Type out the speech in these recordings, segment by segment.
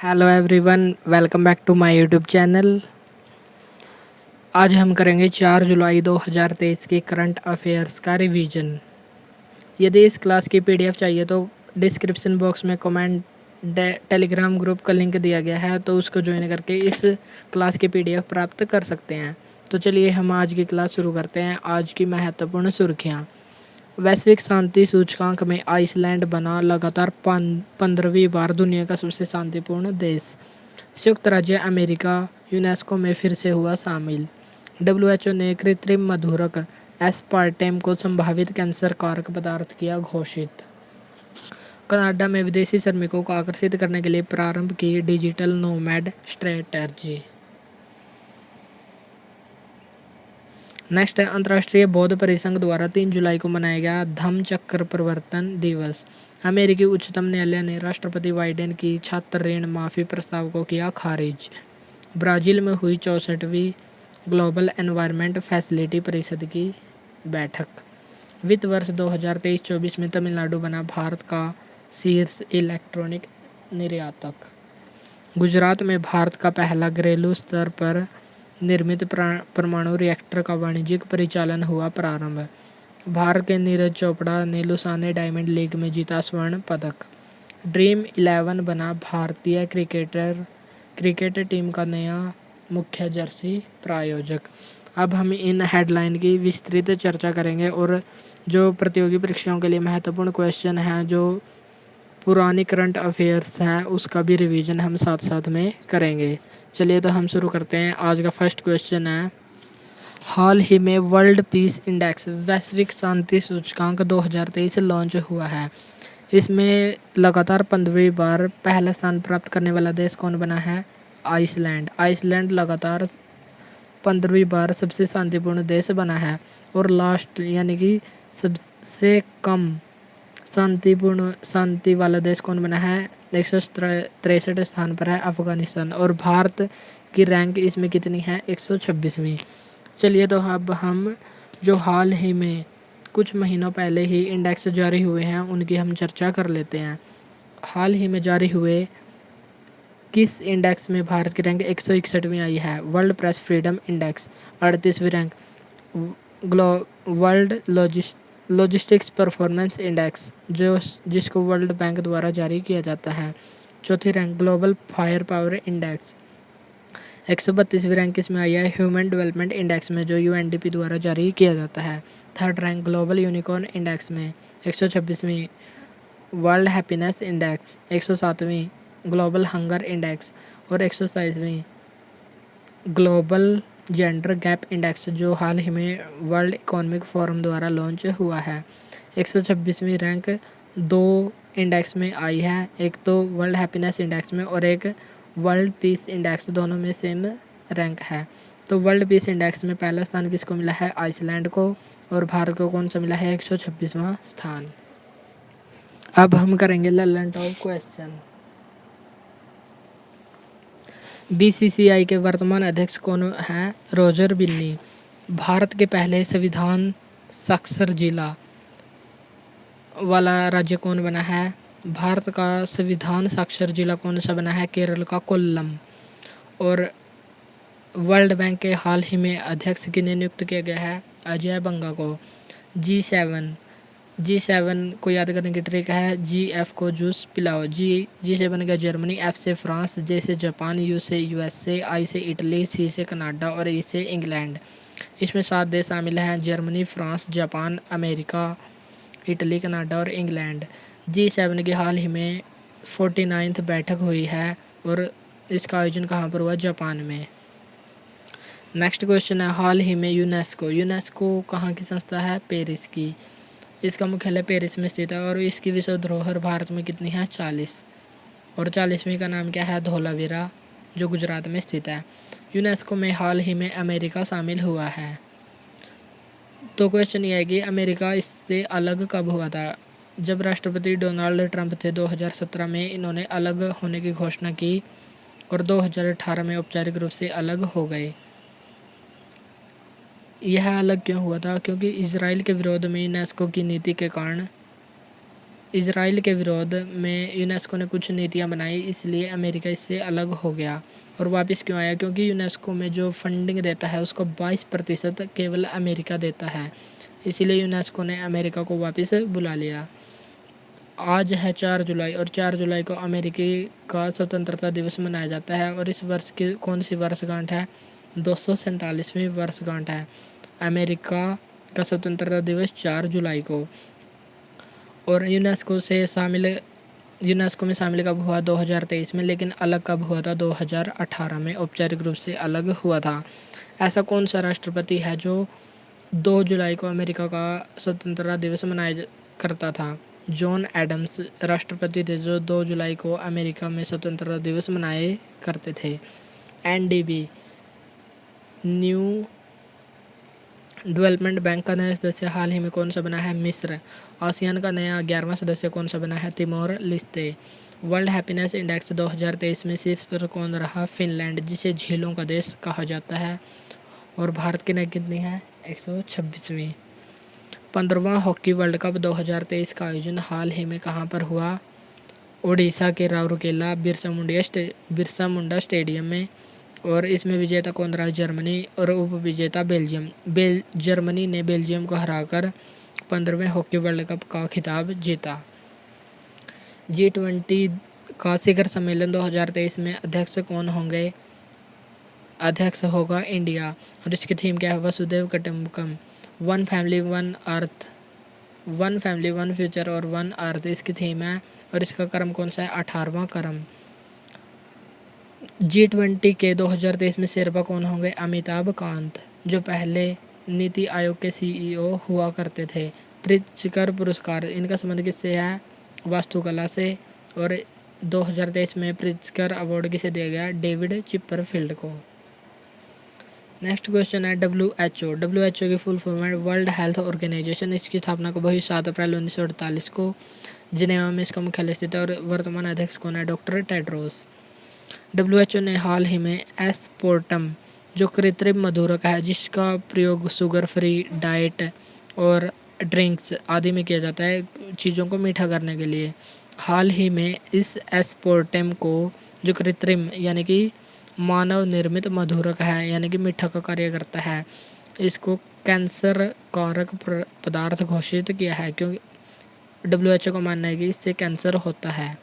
Hello everyone, welcome back to my YouTube channel. आज हम करेंगे 4 जुलाई 2023 के करंट अफेयर्स का रिवीजन। यदि इस क्लास की पीडीएफ चाहिए तो डिस्क्रिप्शन बॉक्स में कमेंट टेलीग्राम ग्रुप का लिंक दिया गया है, तो उसको ज्वाइन करके इस क्लास की पीडीएफ प्राप्त कर सकते हैं। तो चलिए हम आज की क्लास शुरू करते हैं। आज की महत्वपूर्ण सुर्खियाँ। वैश्विक शांति सूचकांक में आइसलैंड बना लगातार 15वीं बार दुनिया का सबसे शांतिपूर्ण देश। संयुक्त राज्य अमेरिका यूनेस्को में फिर से हुआ शामिल। डब्ल्यूएचओ ने कृत्रिम मधुरक एस्पार्टेम को संभावित कैंसर कारक पदार्थ किया घोषित। कनाडा में विदेशी श्रमिकों को आकर्षित करने के लिए प्रारंभ की डिजिटल नोमैड स्ट्रेटर्जी। नेक्स्ट है अंतर्राष्ट्रीय बौद्ध परिसंघ द्वारा 3 जुलाई को मनाया गया धम्मचक्र प्रवर्तन दिवस। अमेरिकी उच्चतम न्यायालय ने राष्ट्रपति बाइडेन की छात्र ऋण माफी प्रस्ताव को किया खारिज। ब्राजील में हुई 64वीं ग्लोबल एनवायरनमेंट फैसिलिटी परिषद की बैठक। वित्त वर्ष 2023-24 में तमिलनाडु बना भारत का शीर्ष इलेक्ट्रॉनिक निर्यातक। गुजरात में भारत का पहला घरेलू स्तर पर निर्मित परमाणु रिएक्टर का वाणिज्यिक परिचालन हुआ प्रारंभ। भारत के नीरज चोपड़ा ने लुसाने डायमंड लीग में जीता स्वर्ण पदक। ड्रीम 11 बना भारतीय क्रिकेट टीम का नया मुख्य जर्सी प्रायोजक। अब हम इन हेडलाइन की विस्तृत चर्चा करेंगे और जो प्रतियोगी परीक्षाओं के लिए महत्वपूर्ण क्वेश्चन हैं, जो पुरानी करंट अफेयर्स हैं, उसका भी रिवीजन हम साथ साथ में करेंगे। चलिए तो हम शुरू करते हैं। आज का फर्स्ट क्वेश्चन है, हाल ही में वर्ल्ड पीस इंडेक्स वैश्विक शांति सूचकांक 2023 लॉन्च हुआ है। इसमें लगातार 15वीं बार पहला स्थान प्राप्त करने वाला देश कौन बना है? आइसलैंड। आइसलैंड लगातार 15वीं बार सबसे शांतिपूर्ण देश बना है। और लास्ट यानी कि सबसे कम शांति वाला देश कौन बना है? 163 स्थान पर है अफगानिस्तान। और भारत की रैंक इसमें कितनी है? 126वीं। चलिए तो अब हम जो हाल ही में कुछ महीनों पहले ही इंडेक्स जारी हुए हैं उनकी हम चर्चा कर लेते हैं। हाल ही में जारी हुए किस इंडेक्स में भारत की रैंक 161वीं आई है? वर्ल्ड प्रेस फ्रीडम इंडेक्स 38वीं rank. World logistics performance index जिसको वर्ल्ड बैंक द्वारा जारी किया जाता है, 4थी rank. Global firepower index 132वीं रैंक इसमें आई है ह्यूमन डेवलपमेंट इंडेक्स में, जो यूएनडीपी द्वारा जारी किया जाता है। 3rd rank global unicorn index में 126वीं। वर्ल्ड हैप्पीनेस इंडेक्स 107वीं। ग्लोबल हंगर इंडेक्स और 127वीं। ग्लोबल जेंडर गैप इंडेक्स जो हाल ही में वर्ल्ड इकोनॉमिक फोरम द्वारा लॉन्च हुआ है। 126वीं रैंक 2 इंडेक्स में आई है, एक तो वर्ल्ड हैप्पीनेस इंडेक्स में और एक वर्ल्ड पीस इंडेक्स, दोनों में सेम रैंक है। तो वर्ल्ड पीस इंडेक्स में पहला स्थान किसको मिला है? आइसलैंड को। और भारत को कौन सा मिला है? 126वां स्थान। अब हम करेंगे ललन टॉप क्वेश्चन। बीसीसीआई के वर्तमान अध्यक्ष कौन हैं? रोजर बिन्नी। भारत के पहले संविधान साक्षर जिला वाला राज्य कौन बना है? भारत का संविधान साक्षर जिला कौन सा बना है? केरल का कोल्लम। और वर्ल्ड बैंक के हाल ही में अध्यक्ष किन्हें नियुक्त किया गया है? अजय बंगा को। G7 को याद करने की ट्रिक है, GF को जूस पिलाओ। जी से बन गया जर्मनी, F से फ्रांस, J से जापान, U से USA, I से इटली, C से कनाडा और E से इंग्लैंड। इसमें 7 देश शामिल हैं, Germany, France, Japan, America, Italy, Canada और इंग्लैंड। G7 की हाल ही में 49th बैठक हुई है और इसका आयोजन कहाँ पर हुआ? जापान में। नेक्स्ट क्वेश्चन है, हाल ही में यूनेस्को कहाँ की संस्था है? पेरिस की। इसका मुख्यालय पेरिस में स्थित है और इसकी विश्व धरोहर भारत में कितनी है? 40। और 40वीं का नाम क्या है? धौलावीरा, जो गुजरात में स्थित है। यूनेस्को में हाल ही में अमेरिका शामिल हुआ है। तो क्वेश्चन ये है कि अमेरिका इससे अलग कब हुआ था? जब राष्ट्रपति डोनाल्ड ट्रंप थे 2017 में इन्होंने अलग होने की घोषणा की और 2018 में औपचारिक रूप से अलग हो गए। यह अलग क्यों हुआ था? क्योंकि इजराइल के विरोध में यूनेस्को की नीति के कारण इजराइल के विरोध में यूनेस्को ने कुछ नीतियां बनाई, इसलिए अमेरिका इससे अलग हो गया और वापस क्यों आया? क्योंकि यूनेस्को में जो फंडिंग देता है उसका 22% केवल अमेरिका देता है, इसीलिए यूनेस्को ने अमेरिका को वापस बुला लिया। आज है 4 जुलाई और 4 जुलाई को अमेरिकी का स्वतंत्रता दिवस मनाया जाता है और इस वर्ष की कौन सी वर्षगांठ है? 247वीं वर्षगांठ है अमेरिका का स्वतंत्रता दिवस 4 जुलाई को। और यूनेस्को में शामिल कब हुआ? 2023 में, लेकिन अलग कब हुआ था? 2018 में औपचारिक रूप से अलग हुआ था। ऐसा कौन सा राष्ट्रपति है जो 2 जुलाई को अमेरिका का स्वतंत्रता दिवस मनाया करता था? जॉन एडम्स राष्ट्रपति थे जो 2 जुलाई को अमेरिका में स्वतंत्रता दिवस मनाए करते थे। एनडीबी न्यू डेवलपमेंट बैंक का नया सदस्य हाल ही में कौन सा बना है? मिस्र। आसियान का नया 11वां सदस्य कौन सा बना है? Timor Leste. World happiness index 2023 में शीर्ष पर कौन रहा? फिनलैंड, जिसे झीलों का देश कहा जाता है। और भारत की रैंक कितनी है? 126वीं। 15वां हॉकी वर्ल्ड कप 2023 का आयोजन हाल ही में कहाँ पर हुआ? ओडिशा के राउरकेला बिरसा मुंडा स्टेडियम में। और इसमें विजेता कौन रहा? जर्मनी। और उपविजेता बेल्जियम। जर्मनी ने बेल्जियम को हराकर 15वें हॉकी वर्ल्ड कप का खिताब जीता। G20 का शिखर सम्मेलन 2023 में अध्यक्ष कौन होंगे? अध्यक्ष होगा इंडिया। और इसकी थीम क्या है? वसुधैव कुटुंबकम, one family one earth, one family one future और वन अर्थ इसकी थीम है। और इसका क्रम कौन सा है? 18वां क्रम। G20 के 2023 में शेरपा कौन होंगे? अमिताभ कांत, जो पहले नीति आयोग के CEO हुआ करते थे। प्रित्जकर पुरस्कार, इनका संबंध किससे है? वास्तुकला से। और 2023 में प्रित्जकर अवार्ड किसे दिया गया? डेविड चिपरफील्ड को। नेक्स्ट क्वेश्चन है WHO की फुल फॉर्म है वर्ल्ड हेल्थ ऑर्गेनाइजेशन। इसकी स्थापना कब हुई? 7 अप्रैल 1948 को जिनेवा में इसका मुख्यालय स्थित है। और वर्तमान अध्यक्ष कौन है? Doctor Tedros. WHO ने हाल ही में एस्पार्टम, जो कृत्रिम मधुरक है जिसका प्रयोग शुगर फ्री डाइट और ड्रिंक्स आदि में किया जाता है चीज़ों को मीठा करने के लिए, हाल ही में इस एस्पार्टम को, जो कृत्रिम यानी कि मानव निर्मित मधुरक है यानी कि मीठा का कार्य करता है, इसको कैंसर कारक पदार्थ घोषित किया है, क्योंकि WHO का मानना है कि इससे कैंसर होता है।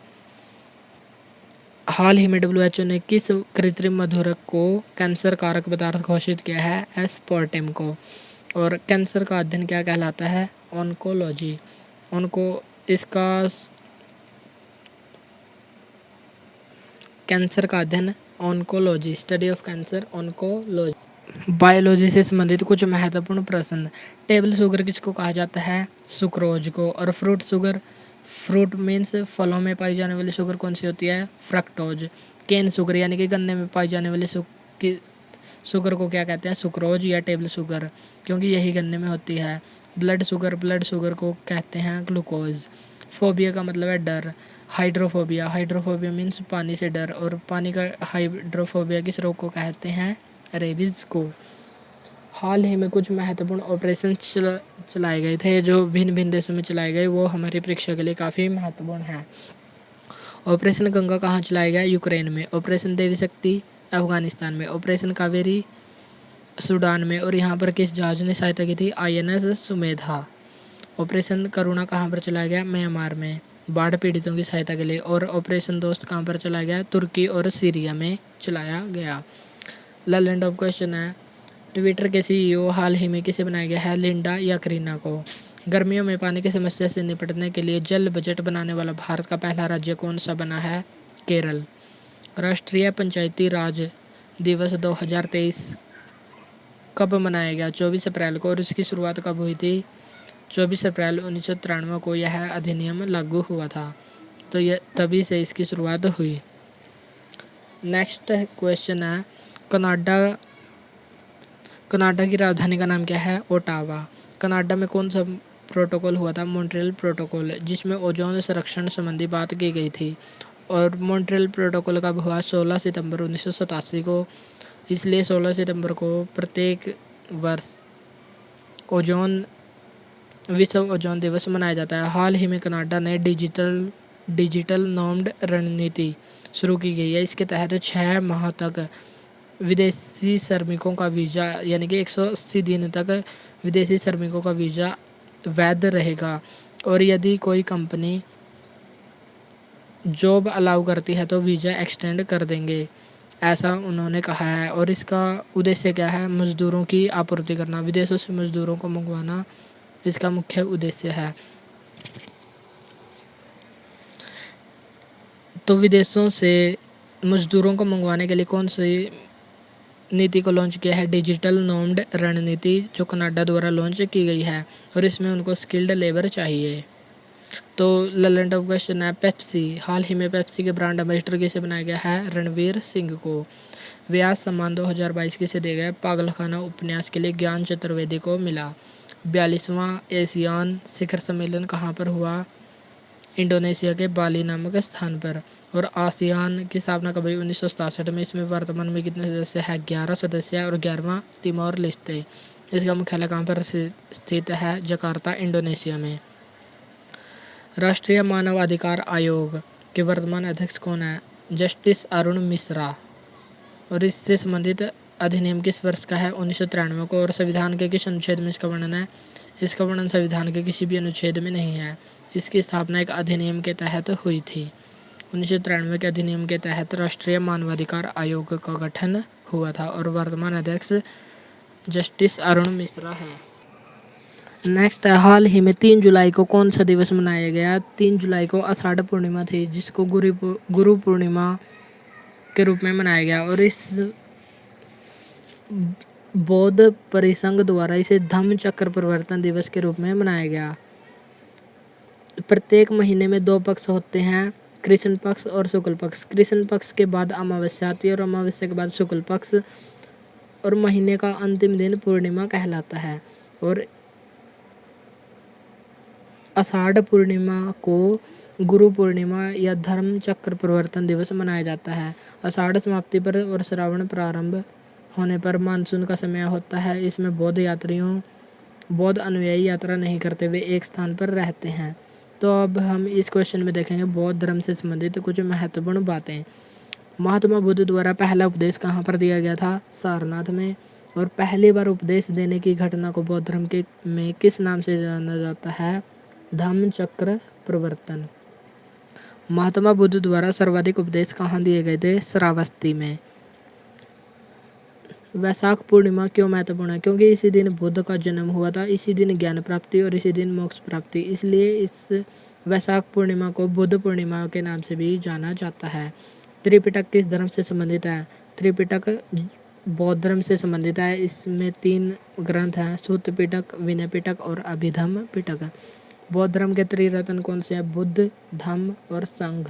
हाल ही में WHO ने किस कृत्रिम मधुरक को कैंसर कारक पदार्थ घोषित किया है? एस्पार्टम को। और कैंसर का अध्ययन क्या कहलाता है? ऑन्कोलॉजी। कैंसर का अध्ययन oncology, study of cancer, oncology. Biology से संबंधित कुछ महत्वपूर्ण प्रश्न। टेबल शुगर किसको कहा जाता है? सुक्रोज को। और फ्रूट शुगर, फ्रूट मीन्स फलों में पाई जाने वाली शुगर कौन सी होती है? फ्रक्टोज। केन शुगर यानी कि गन्ने में पाई जाने वाली शुगर को क्या कहते हैं? सुक्रोज या टेबल शुगर, क्योंकि यही गन्ने में होती है। ब्लड शुगर को कहते हैं ग्लूकोज। फोबिया का मतलब है डर। हाइड्रोफोबिया मीन्स पानी से डर। और पानी का हाइड्रोफोबिया किस रोग को कहते हैं? रेबीज को। हाल ही में कुछ महत्वपूर्ण ऑपरेशन चलाए गए थे जो भिन्न भिन्न देशों में चलाए गए, वो हमारी परीक्षा के लिए काफ़ी महत्वपूर्ण है। ऑपरेशन गंगा कहाँ चलाया गया? यूक्रेन में। ऑपरेशन देवी शक्ति अफगानिस्तान में। ऑपरेशन कावेरी सूडान में। और यहाँ पर किस जहाज ने सहायता की थी? INS सुमेधा। ऑपरेशन करुणा कहाँ पर चलाया गया? म्यांमार में, बाढ़ पीड़ितों की सहायता के लिए। और ऑपरेशन दोस्त कहाँ पर चलाया गया? तुर्की और सीरिया में चलाया गया। लैंड ऑफ क्वेश्चन है ट्विटर के CEO हाल ही में किसे बनाया गया है? लिंडा या करीना को। गर्मियों में पानी की समस्या से निपटने के लिए जल बजट बनाने वाला भारत का पहला राज्य कौन सा बना है? केरल। राष्ट्रीय पंचायती राज दिवस 2023 कब मनाया गया? 24 अप्रैल को। और इसकी शुरुआत कब हुई थी? 24 अप्रैल 1993 को यह अधिनियम लागू हुआ था, तो यह तभी से इसकी शुरुआत हुई। नेक्स्ट क्वेश्चन है कनाडा की राजधानी का नाम क्या है? ओटावा। कनाडा में कौन सा प्रोटोकॉल हुआ था? मॉन्ट्रियल प्रोटोकॉल, जिसमें ओजोन संरक्षण संबंधी बात की गई थी। और मॉन्ट्रियल प्रोटोकॉल कब हुआ? 16 सितंबर 1987 को। इसलिए 16 सितंबर को प्रत्येक वर्ष ओजोन विश्व ओजोन दिवस मनाया जाता है। हाल ही में कनाडा ने डिजिटल नॉर्म्ड रणनीति शुरू की गई है। इसके तहत 6 माह तक विदेशी श्रमिकों का वीज़ा यानी कि 180 दिन तक विदेशी श्रमिकों का वीज़ा वैध रहेगा, और यदि कोई कंपनी जॉब अलाउ करती है तो वीज़ा एक्सटेंड कर देंगे, ऐसा उन्होंने कहा है। और इसका उद्देश्य क्या है? मज़दूरों की आपूर्ति करना, विदेशों से मज़दूरों को मंगवाना इसका मुख्य उद्देश्य है। तो विदेशों से मज़दूरों को मंगवाने के लिए कौन सी नीति को लॉन्च किया है? डिजिटल नॉर्म्ड रणनीति, जो कनाडा द्वारा लॉन्च की गई है, और इसमें उनको स्किल्ड लेबर चाहिए। तो ललन टॉप क्वेश्चन है पेप्सी। हाल ही में पेप्सी के ब्रांड एम्बेसडर किसे बनाया गया है? रणवीर सिंह को। व्यास सम्मान 2022 किसे दिया गया? पागलखाना उपन्यास के लिए ज्ञान चतुर्वेदी को मिला। 42वां एशियान शिखर सम्मेलन कहाँ पर हुआ? इंडोनेशिया के बाली नामक स्थान पर। और आसियान की स्थापना कब हुई? 1967 में। इसमें वर्तमान में कितने सदस्य हैं? 11 सदस्य हैं, और 11वां तिमोर लेस्ते। इसका मुख्यालय कहाँ पर स्थित है? जकार्ता, इंडोनेशिया में। राष्ट्रीय मानवाधिकार आयोग के वर्तमान अध्यक्ष कौन है? जस्टिस अरुण मिश्रा। और इससे संबंधित अधिनियम किस वर्ष का है? 1993 को। और संविधान के किस अनुच्छेद में इसका वर्णन है? इसका वर्णन संविधान के किसी भी अनुच्छेद में नहीं है। इसकी स्थापना एक अधिनियम के तहत हुई थी। 1993 के अधिनियम के तहत राष्ट्रीय मानवाधिकार आयोग का गठन हुआ था, और वर्तमान अध्यक्ष जस्टिस अरुण मिश्रा है। नेक्स्ट है, हाल ही में 3 जुलाई को कौन सा दिवस मनाया गया? 3 जुलाई को आषाढ़ पूर्णिमा थी, जिसको गुरु पूर्णिमा के रूप में मनाया गया। और इस बौद्ध परिसंघ द्वारा इसे धम्म चक्र प्रवर्तन दिवस के रूप में मनाया गया। प्रत्येक महीने में 2 पक्ष होते हैं, कृष्ण पक्ष और शुक्ल पक्ष। कृष्ण पक्ष के बाद अमावस्या आती है, और अमावस्या के बाद शुक्ल पक्ष, और महीने का अंतिम दिन पूर्णिमा कहलाता है। और आषाढ़ पूर्णिमा को गुरु पूर्णिमा या धर्म चक्र प्रवर्तन दिवस मनाया जाता है। आषाढ़ समाप्ति पर और श्रावण प्रारंभ होने पर मानसून का समय होता है। इसमें बौद्ध अनुयायी यात्रा नहीं करते, वे एक स्थान पर रहते हैं। तो अब हम इस क्वेश्चन में देखेंगे बौद्ध धर्म से संबंधित कुछ महत्वपूर्ण बातें। महात्मा बुद्ध द्वारा पहला उपदेश कहाँ पर दिया गया था? सारनाथ में। और पहली बार उपदेश देने की घटना को बौद्ध धर्म में किस नाम से जाना जाता है? धम्म चक्र प्रवर्तन। महात्मा बुद्ध द्वारा सर्वाधिक उपदेश कहाँ दिए गए थे? श्रावस्ती में। वैशाख पूर्णिमा क्यों महत्वपूर्ण है? क्योंकि इसी दिन बुद्ध का जन्म हुआ था, इसी दिन ज्ञान प्राप्ति और इसी दिन मोक्ष प्राप्ति, इसलिए इस वैशाख पूर्णिमा को बुद्ध पूर्णिमा के नाम से भी जाना जाता है। त्रिपिटक किस धर्म से संबंधित है? त्रिपिटक बौद्ध धर्म से संबंधित है। इसमें 3 ग्रंथ हैं, सूत्र पिटक, विनय पिटक और अभिधम्म पिटक। बौद्ध धर्म के त्रिरत्न कौन से हैं? बुद्ध, धम्म और संघ।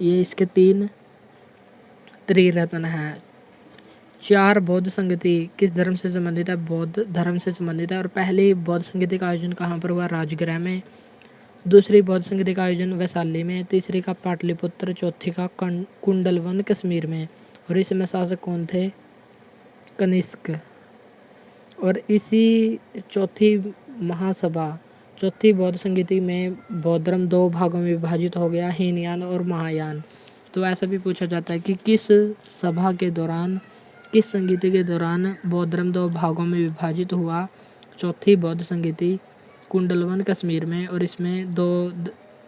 ये इसके 3 त्रिरत्न हैं। 4 बौद्ध संगति किस धर्म से संबंधित है? बौद्ध धर्म से संबंधित है। और पहली बौद्ध संगति का आयोजन कहाँ पर हुआ? राजगृह में। दूसरी बौद्ध संगति का आयोजन वैशाली में। तीसरी का पाटलिपुत्र। चौथी का कुंडलवन कश्मीर में। और इसमें शासक कौन थे? कनिष्क। और इसी चौथी बौद्ध संगति में बौद्ध धर्म 2 भागों में विभाजित हो गया, हीनयान और महायान। तो ऐसा भी पूछा जाता है कि किस संगति के दौरान बौद्ध धर्म 2 भागों में विभाजित हुआ? चौथी बौद्ध संगति कुंडलवन कश्मीर में। और इसमें 2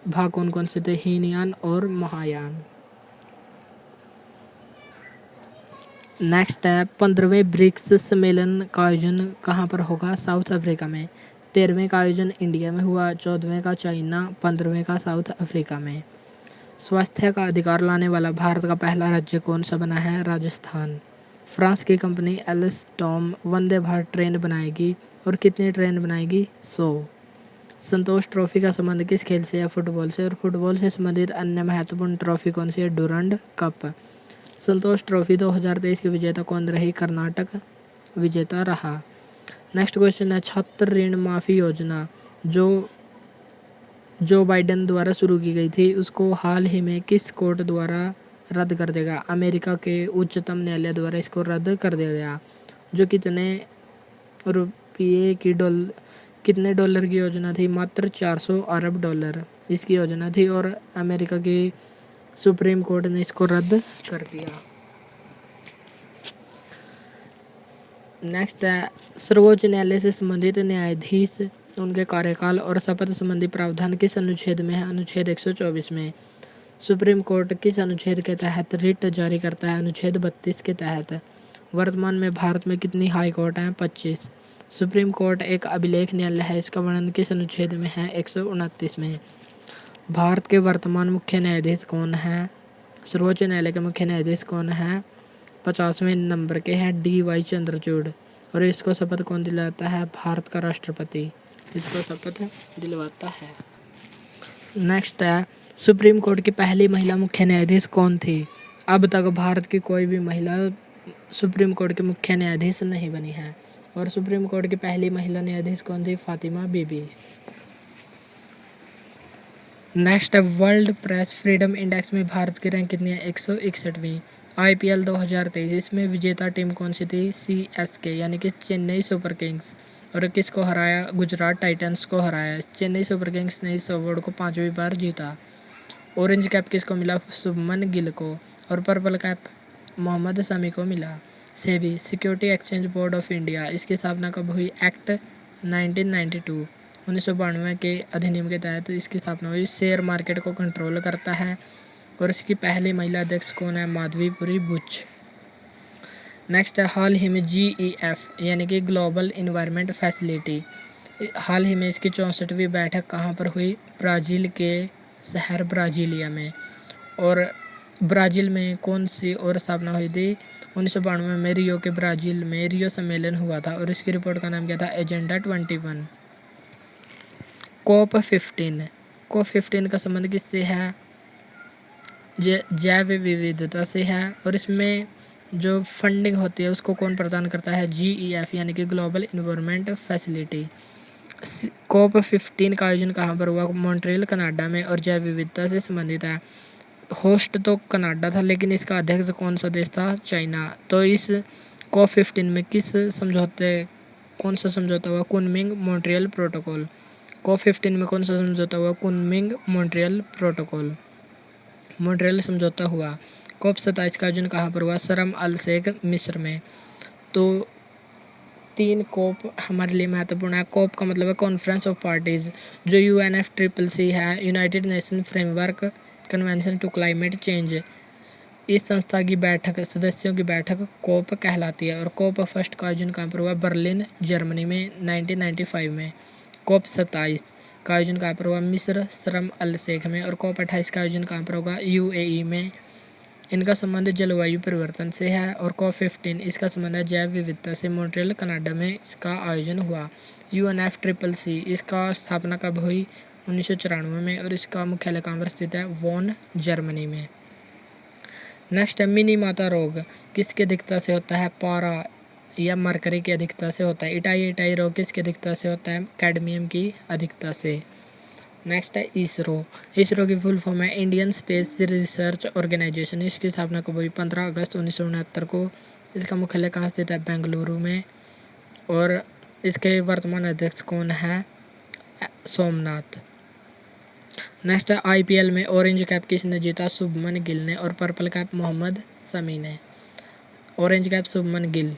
भाग कौन कौन से थे? हीनयान और महायान। नेक्स्ट है, 15वें ब्रिक्स सम्मेलन का आयोजन कहाँ पर होगा? साउथ अफ्रीका में। 13वें का आयोजन इंडिया में हुआ, 14वें का चाइना, 15वें का साउथ अफ्रीका में। स्वास्थ्य का अधिकार लाने वाला भारत का पहला राज्य कौन सा बना है? राजस्थान। फ्रांस की company Alstom Vande Bharat train बनाएगी, और कितनी ट्रेन बनाएगी? 100। संतोष ट्रॉफी का संबंध किस खेल से है? फुटबॉल से। और फुटबॉल से संबंधित अन्य महत्वपूर्ण ट्रॉफी कौन सी है? Durand cup. संतोष ट्रॉफी 2023 की विजेता कौन रही? कर्नाटक विजेता रहा। नेक्स्ट क्वेश्चन है, छात्र ऋण माफी योजना जो बाइडेन द्वारा शुरू की गई थी, उसको हाल ही में किस कोर्ट द्वारा रद्द कर दिया गया? अमेरिका के उच्चतम न्यायालय द्वारा इसको रद्द कर दिया गया। जो कितने रुपये की कितने डॉलर की योजना थी? मात्र 400 अरब डॉलर इसकी योजना थी और अमेरिका की सुप्रीम कोर्ट ने इसको रद्द कर दिया। नेक्स्ट है सर्वोच्च न्यायालय से संबंधित न्यायाधीश उनके कार्यकाल और शपथ संबंधी प्रावधान किस अनुच्छेद में है? अनुच्छेद 124 में। सुप्रीम कोर्ट किस अनुच्छेद के तहत रिट जारी करता है? अनुच्छेद 32 के तहत। वर्तमान में भारत में कितनी हाई कोर्ट हैं? 25। सुप्रीम कोर्ट एक अभिलेख न्यायालय है, इसका वर्णन किस अनुच्छेद में है? 129 में। भारत के वर्तमान मुख्य न्यायाधीश कौन है? सर्वोच्च न्यायालय के मुख्य न्यायाधीश कौन है? 50वें नंबर के हैं DY चंद्रचूड़। और इसको शपथ कौन दिलाता है? भारत का राष्ट्रपति इसको शपथ दिलवाता है। नेक्स्ट है सुप्रीम कोर्ट की पहली महिला मुख्य न्यायाधीश कौन थी? अब तक भारत की कोई भी महिला सुप्रीम कोर्ट के मुख्य न्यायाधीश नहीं बनी है। और सुप्रीम कोर्ट की पहली महिला न्यायाधीश कौन थी? फातिमा बीबी। नेक्स्ट है वर्ल्ड प्रेस फ्रीडम इंडेक्स में भारत की रैंक कितनी है? 161वीं। IPL 2023 इसमें विजेता टीम कौन सी थी? CSK यानी कि चेन्नई सुपर किंग्स। और किसको हराया? गुजरात टाइटंस को हराया। चेन्नई सुपर किंग्स ने इस अवार्ड को 5वीं बार जीता। ऑरेंज कैप किसको मिला? शुभमन गिल को। और पर्पल कैप मोहम्मद शमी को मिला। SEBI security exchange board of India इसकी स्थापना कब हुई? एक्ट 1992 1992 के अधिनियम के तहत इसकी स्थापना हुई। शेयर मार्केट को कंट्रोल करता है। और इसकी पहली महिला अध्यक्ष कौन है? माधवीपुरी बुच। नेक्स्ट है हाल ही में GEF यानी कि ग्लोबल इन्वायरमेंट फैसिलिटी हाल ही में इसकी 64वीं बैठक कहाँ पर हुई? ब्राज़ील के शहर ब्राज़ीलिया में। और ब्राज़ील में कौन सी और स्थापना हुई थी? 1992 में रियो के ब्राज़ील में रियो सम्मेलन हुआ था। और इसकी रिपोर्ट का नाम क्या था? एजेंडा 21। COP15 का संबंध किससे है? जैव विविधता से है। और इसमें जो फंडिंग होती है उसको कौन प्रदान करता है? GEF यानी कि ग्लोबल इन्वायरमेंट फैसिलिटी। COP15 का आयोजन कहाँ पर हुआ? मॉन्ट्रियल कनाडा में। और जैव विविधता से संबंधित है। होस्ट तो कनाडा था लेकिन इसका अध्यक्ष कौन सा देश था? चाइना। तो इस COP15 में कौन सा समझौता हुआ? Kunming Montreal protocol. COP15 में कौन सा समझौता हुआ? कुनमिंग मॉन्ट्रियल प्रोटोकॉल मॉन्ट्रियल समझौता हुआ। COP27 का आयोजन कहाँ पर हुआ? शर्म अल शेख मिस्र में। तो 3 COP हमारे लिए महत्वपूर्ण है। COP का मतलब है कॉन्फ्रेंस ऑफ पार्टीज जो UNFCCC है, United Nation framework convention to climate change. इस संस्था की बैठक सदस्यों की बैठक COP कहलाती है। और COP फर्स्ट का आयोजन कहाँ पर हुआ? बर्लिन जर्मनी में 1995 में। COP27 का आयोजन कहाँ पर हुआ? मिस्र शर्म अल शेख में। और COP28 का आयोजन कहाँ पर होगा? UAE में। इनका संबंध जलवायु परिवर्तन से है। और COP15 इसका संबंध है जैव विविधता से। मॉन्ट्रियल कनाडा में इसका आयोजन हुआ। UNFCCC इसका स्थापना कब हुई? 1994 में। और इसका मुख्यालय कहाँ पर स्थित है? वॉन जर्मनी में। नेक्स्ट है मिनी माता रोग किसकी अधिकता से होता है? पारा या मरकरी की अधिकता से होता है। इटाई रोग किसकी अधिकता से होता है? कैडमियम की अधिकता से। नेक्स्ट है इसरो की फुल फॉर्म है इंडियन स्पेस रिसर्च ऑर्गेनाइजेशन। इसकी स्थापना कब हुई? 15 अगस्त 1969 को। इसका मुख्यालय कहाँ स्थित है? बेंगलुरु में। और इसके वर्तमान अध्यक्ष कौन है? सोमनाथ। नेक्स्ट है IPL में ऑरेंज कैप किसने जीता? शुभमन गिल ने। और पर्पल कैप मोहम्मद शमी ने। Orange cap Shubman Gill.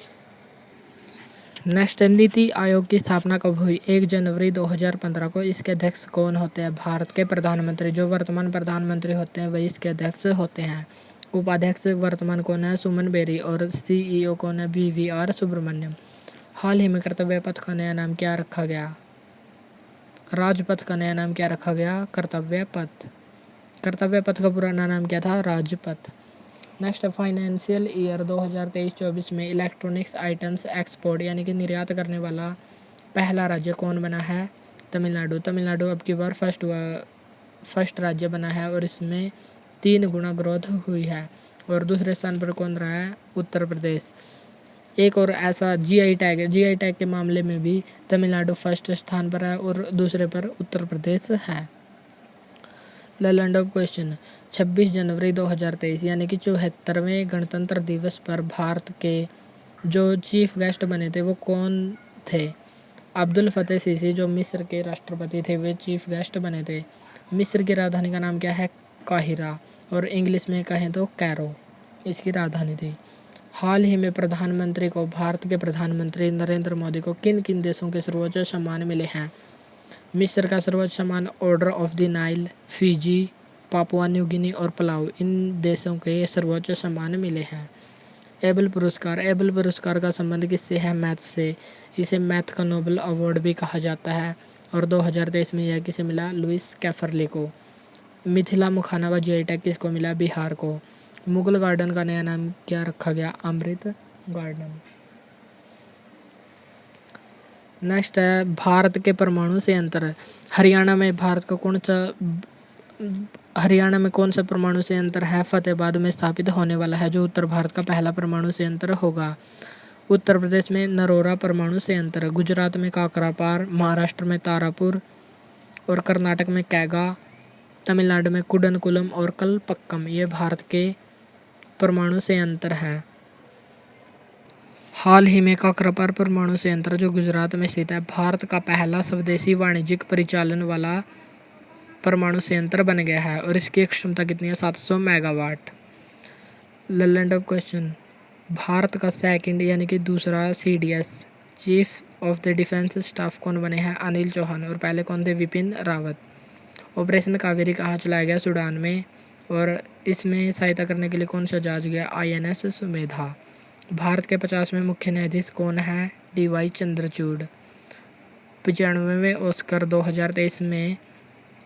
Next NITI Aayog की स्थापना कब हुई? 1 जनवरी 2015 को। इसके अध्यक्ष कौन होते हैं? भारत के प्रधानमंत्री जो वर्तमान प्रधानमंत्री होते हैं वही इसके अध्यक्ष होते हैं। उपाध्यक्ष वर्तमान कौन है? सुमन बेरी। और CEO कौन है? VVR सुब्रमण्यम। हाल ही में कर्तव्य पथ का नया नाम क्या रखा गया? राजपथ का नया नाम क्या रखा गया? कर्तव्य पथ। कर्तव्य पथ का पुराना नाम क्या था? राजपथ। नेक्स्ट फाइनेंशियल ईयर 2023-24 में इलेक्ट्रॉनिक्स आइटम्स एक्सपोर्ट यानी कि निर्यात करने वाला पहला राज्य कौन बना है? तमिलनाडु। तमिलनाडु अब की बार फर्स्ट राज्य बना है और इसमें 3 गुना ग्रोथ हुई है। और दूसरे स्थान पर कौन रहा है? उत्तर प्रदेश। एक और ऐसा GI टैग के मामले में भी तमिलनाडु फर्स्ट स्थान पर है और दूसरे पर उत्तर प्रदेश है। लैंड ऑफ क्वेश्चन 26 जनवरी 2023 यानी कि 74वें गणतंत्र दिवस पर भारत के जो चीफ गेस्ट बने थे वो कौन थे? अब्दुल फतेह सीसी जो मिस्र के राष्ट्रपति थे वे चीफ गेस्ट बने थे। मिस्र की राजधानी का नाम क्या है? काहिरा, और इंग्लिश में कहें तो कैरो इसकी राजधानी थी। हाल ही में प्रधानमंत्री को, भारत के प्रधानमंत्री नरेंद्र मोदी को किन किन देशों के सर्वोच्च सम्मान मिले हैं? मिस्र का सर्वोच्च सम्मान order of the Nile, Fiji, Papua New Guinea और पलाऊ, इन देशों के सर्वोच्च सम्मान मिले हैं। एबल पुरस्कार, एबल पुरस्कार का संबंध किससे है? मैथ से। इसे मैथ का नोबेल अवार्ड भी कहा जाता है और 2023 में यह किसे मिला? लुइस कैफरले को। मिथिला मखाना का जीआई टैग किसको मिला? बिहार को। मुगल गार्डन का नया नाम क्या रखा गया? अमृत गार्डन। नेक्स्ट है भारत के परमाणु संयंत्र। हरियाणा में कौन सा परमाणु संयंत्र है? फतेहाबाद में स्थापित होने वाला है, जो उत्तर भारत का पहला परमाणु संयंत्र होगा। उत्तर प्रदेश में नरोरा परमाणु संयंत्र, गुजरात में काकरापार, महाराष्ट्र में तारापुर और कर्नाटक में कैगा, तमिलनाडु में कुडनकुलम और कलपक्कम, ये भारत के परमाणु संयंत्र हैं। हाल ही में काकरापार परमाणु संयंत्र जो गुजरात में स्थित है, भारत का पहला स्वदेशी वाणिज्यिक परिचालन वाला परमाणु संयंत्र बन गया है और इसकी क्षमता कितनी है? 700 मेगावाट। लल्लैंड ऑफ क्वेश्चन, भारत का सेकंड यानी कि दूसरा CDS chief of the defence staff कौन बने हैं? अनिल चौहान, और पहले कौन थे? विपिन रावत। ऑपरेशन कावेरी कहाँ चलाया गया? सूडान में, और इसमें सहायता करने के लिए कौन सा जहाज गया? INS सुमेधा। भारत के 50वें मुख्य न्यायाधीश कौन है? DY चंद्रचूड़। 95वें ऑस्कर 2023 में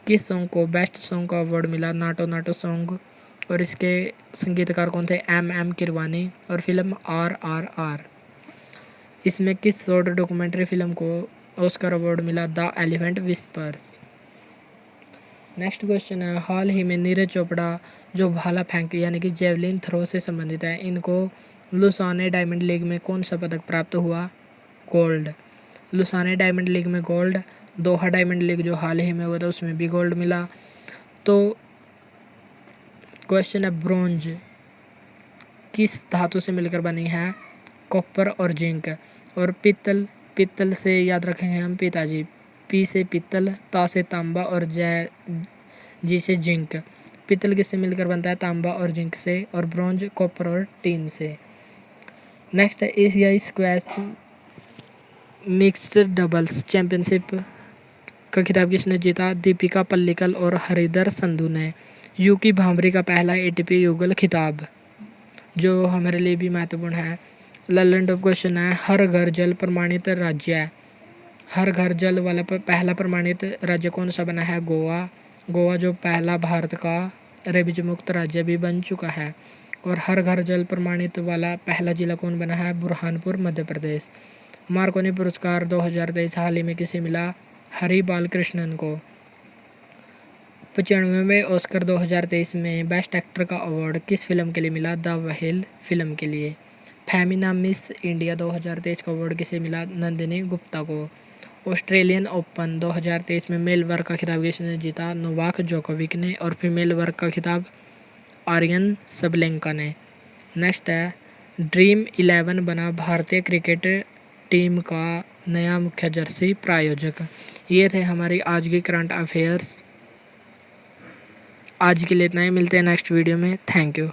किस सॉन्ग को बेस्ट सॉन्ग का अवार्ड मिला? नाटो नाटो सॉन्ग, और इसके संगीतकार कौन थे? MM किरवानी, और फिल्म RRR। इसमें किस शॉर्ट डॉक्यूमेंट्री फिल्म को ऑस्कर अवार्ड मिला? The elephant whispers. Next question है, हाल ही में नीरज चोपड़ा जो भाला फेंक यानी कि जेवलिन थ्रो से संबंधित है, इनको लुसाने डायमंड लीग में कौन सा पदक प्राप्त हुआ? गोल्ड। लुसाने डायमंड लीग में गोल्ड, दोहा डायमंड लीग जो हाल ही में हुआ था उसमें भी गोल्ड मिला। तो क्वेश्चन है, ब्रोंज किस धातु से मिलकर बनी है? कॉपर और जिंक। और पित्तल, पित्तल से याद रखेंगे हम पिताजी, पी से पित्तल, ता से तांबा और जी से जिंक। पित्तल किससे मिलकर बनता है? तांबा और जिंक से, और ब्रोंज कॉपर और टीन से। नेक्स्ट है, एशियाई स्क्वैश मिक्स्ड डबल्स चैंपियनशिप का खिताब किसने जीता? दीपिका पल्लिकल और हरिधर संधू ने। यूकी भांभरी का पहला ATP युगल खिताब जो हमारे लिए भी महत्वपूर्ण है। लल्लैंड ऑफ क्वेश्चन है, हर घर जल प्रमाणित राज्य है। हर घर जल वाला पहला प्रमाणित राज्य कौन सा बना है? गोवा। गोवा जो पहला भारत का रेबीज मुक्त राज्य भी बन चुका है। और हर घर जल प्रमाणित वाला पहला जिला कौन बना है? बुरहानपुर मध्य प्रदेश। मार्कोनी पुरस्कार 2023 हाल ही में किसे मिला? हरि बालकृष्णन को। 95वें ऑस्कर 2023 में बेस्ट एक्टर का अवार्ड किस फिल्म के लिए मिला? द व्हेल फिल्म के लिए। फेमिना मिस इंडिया 2023 का अवार्ड किसे मिला? नंदिनी गुप्ता को। ऑस्ट्रेलियन ओपन 2023 में मेल वर्ग का खिताब किसने जीता? नोवाक जोकोविक ने, और फीमेल वर्ग का खिताब आर्यन सबलेंका ने। नेक्स्ट है, ड्रीम 11 बना भारतीय क्रिकेट टीम का नया मुख्य जर्सी प्रायोजक। ये थे हमारी आज की करंट अफेयर्स। आज के लिए इतना ही, मिलते हैं नेक्स्ट वीडियो में। Thank you.